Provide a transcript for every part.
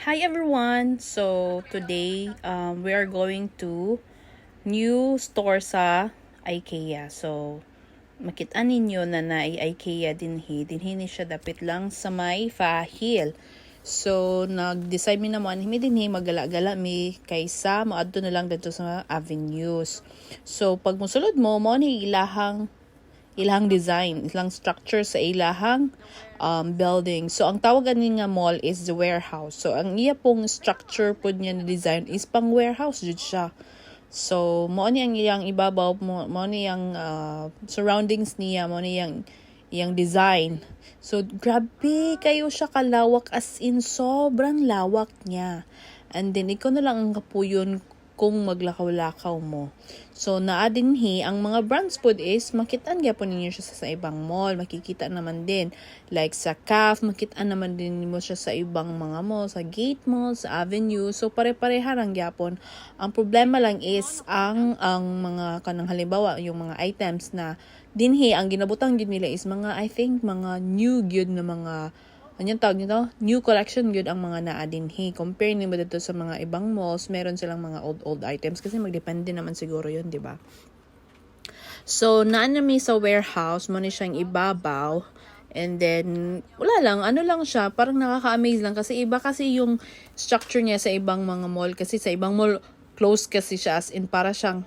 Hi everyone! So today we are going to new store sa IKEA. So makitaan ninyo na IKEA dinhi ni siya dapit lang sa may Fahil. So nag-decide mi naman himi dinhi magala-gala mi kaysa maadto na lang dito sa avenues. So pag mosulod mo ni ilahang design, ilang structure sa ilahang building. So, ang tawagan ni nga mall is the warehouse. So, ang iya pong structure po niya na design is pang warehouse jud siya. So, mo ni ang iyang ibabaw, mo ni ang surroundings niya, mo ni iyang design. So, grabe kayo siya kalawak, as in sobrang lawak niya. And then, ikaw na lang ang kapuyon kung maglakaw-lakaw mo. So, naadinhi, ang mga brands po is, makitaan gyapon ninyo siya sa ibang mall. Makikita naman din. Like sa CAF, makitaan naman din mo siya sa ibang mga mall, sa Gate Mall, sa Avenue. So, pare-pareha lang gyapon. Ang problema lang is, ang mga kanang halimbawa, yung mga items na dinhi, ang ginabutang gid nila is mga, I think, mga new gyud na mga anyang tawag nito? New collection good ang mga naadinhi. Compare nimo dito sa mga ibang malls, meron silang mga old items kasi magdepende naman siguro 'yun, 'di ba? So, naan mi sa warehouse, mo ni siyang ibabaw. And then, wala lang, ano lang siya, parang nakaka-amaze lang kasi iba kasi yung structure niya sa ibang mga mall. Kasi sa ibang mall, close kasi siya as in para siyang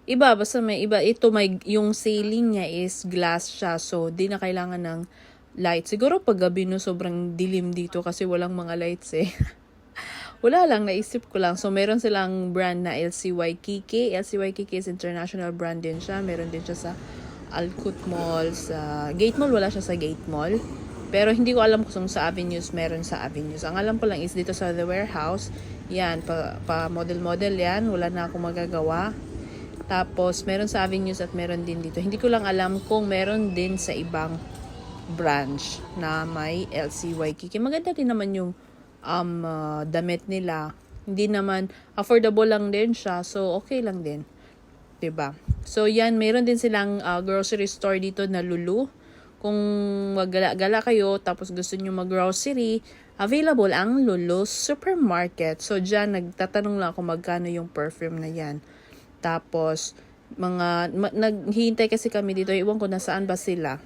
iba, basta may iba. Ito, yung ceiling niya is glass siya. So, di na kailangan ng light. Siguro pag gabi no, sobrang dilim dito kasi walang mga lights eh. Wala lang, naisip ko lang. So, meron silang brand na LCY Kike. LCY Kike is international brand din siya. Meron din siya sa Alcut Mall. Sa Gate Mall, wala siya sa Gate Mall. Pero hindi ko alam kung sa Avenues, meron sa Avenues. Ang alam ko lang is dito sa The Warehouse. Yan, pa model-model yan. Wala na akong magagawa. Tapos, meron sa Avenues at meron din dito. Hindi ko lang alam kung meron din sa ibang branch na may LCY Kiki. Maganda din naman yung damit nila. Hindi naman affordable lang din siya. So okay lang din. 'Di ba? So yan, meron din silang grocery store dito na Lulu. Kung maggala-gala kayo tapos gusto niyo mag-grocery, available ang Lulu Supermarket. So diyan nagtatanong lang ako magkano yung perfume na yan. Tapos naghihintay kasi kami dito. Iwan ko nasaan ba sila.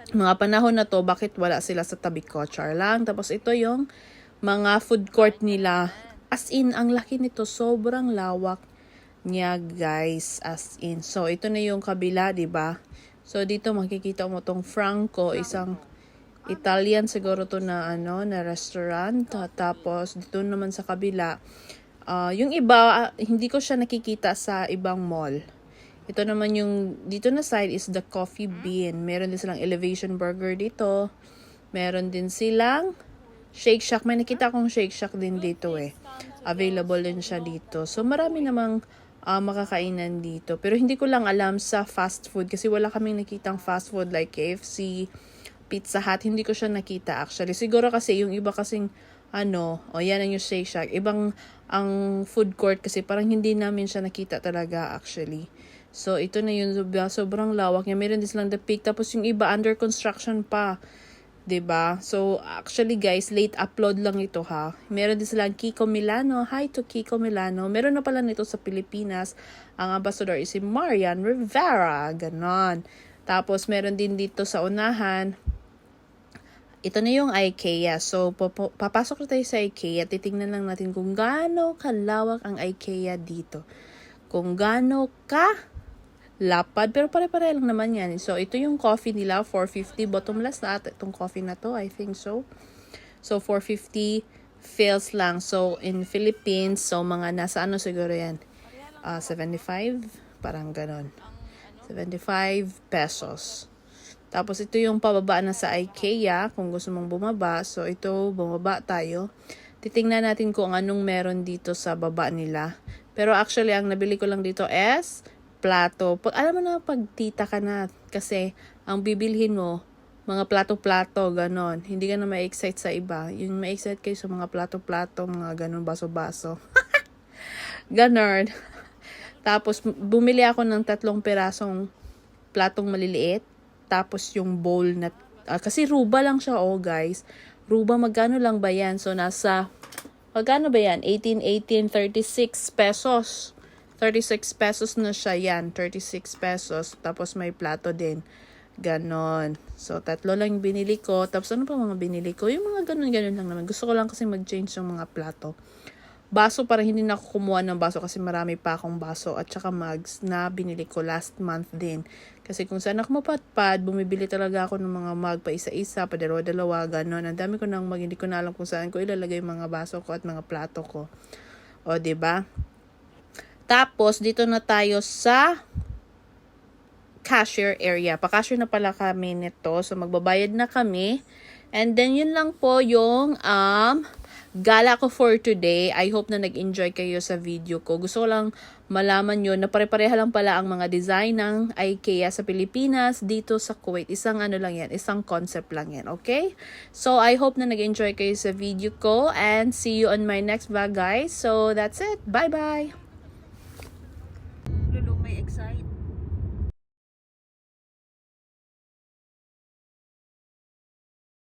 Mga panahon na to, bakit wala sila sa tabi ko? Char lang. Tapos ito yung mga food court nila. As in, ang laki nito. Sobrang lawak niya, guys. As in. So, ito na yung kabila, di ba? So, dito makikita mo tong Franco. Isang Italian siguro to na, na restaurant. Tapos, dito naman sa kabila. Yung iba, hindi ko siya nakikita sa ibang mall. Ito naman yung, dito na side is the Coffee Bean. Meron din silang Elevation Burger dito. Meron din silang Shake Shack. May nakita akong Shake Shack din dito eh. Available din siya dito. So, marami namang makakainan dito. Pero hindi ko lang alam sa fast food. Kasi wala kaming nakitang fast food like KFC, Pizza Hut. Hindi ko siya nakita actually. Siguro kasi yung iba kasing yan ang yung Shake Shack. Ibang ang food court kasi parang hindi namin siya nakita talaga actually. So, ito na yun. Sobrang lawak niya. Meron din silang The Peak. Tapos yung iba, under construction pa. 'Di ba? So, actually guys, late upload lang ito ha. Meron din silang Kiko Milano. Hi to Kiko Milano. Meron na pala nito sa Pilipinas. Ang ambassador is si Marian Rivera. Ganon. Tapos, meron din dito sa unahan. Ito na yung IKEA. So, papasok na tayo sa IKEA. Titingnan lang natin kung gaano kalawak ang IKEA dito. Kung gaano lapad, pero pare-pare lang naman yan. So, ito yung coffee nila, 450. Bottomless na ata itong coffee na to, I think so. So, 450 fills lang. So, in Philippines, so mga nasa siguro yan? 75? Parang ganon. 75 pesos. Tapos, ito yung pababa na sa IKEA, kung gusto mong bumaba. So, ito, bumaba tayo. Titingnan natin kung anong meron dito sa baba nila. Pero actually, ang nabili ko lang dito is plato. Alam mo na, pagtita ka na. Kasi, ang bibilhin mo, mga plato-plato, ganon. Hindi ka na ma-excite sa iba. Yung ma-excite kayo sa mga plato-plato, mga ganon, baso-baso. Ganon. Tapos, bumili ako ng 3 pirasong platong maliliit. Tapos, yung bowl na, kasi ruba lang siya, guys. Ruba, magkano lang ba yan? So, nasa Magkano ba yan? 36 pesos. 36 pesos na siya yan. 36 pesos. Tapos may plato din. Ganon. So, tatlo lang yung binili ko. Tapos, ano pa mga binili ko? Yung mga ganon-ganon lang naman. Gusto ko lang kasi mag-change yung mga plato. Baso, para hindi na ako kumuha ng baso kasi marami pa akong baso. At saka mugs na binili ko last month din. Kasi kung saan ako mapatpad, bumibili talaga ako ng mga mug pa isa-isa, pa dalawa-dalawa, ganon. Ang dami ko nang mag, hindi ko na alam kung saan ko ilalagay yung mga baso ko at mga plato ko. O, diba? Tapos, dito na tayo sa cashier area. Pa-cashier na pala kami nito. So, magbabayad na kami. And then, yun lang po yung gala ko for today. I hope na nag-enjoy kayo sa video ko. Gusto ko lang malaman yun na pare-pareha lang pala ang mga design ng IKEA sa Pilipinas, dito sa Kuwait. Isang ano lang yan, isang concept lang yan, okay? So, I hope na nag-enjoy kayo sa video ko and see you on my next vlog, guys. So, that's it. Bye-bye!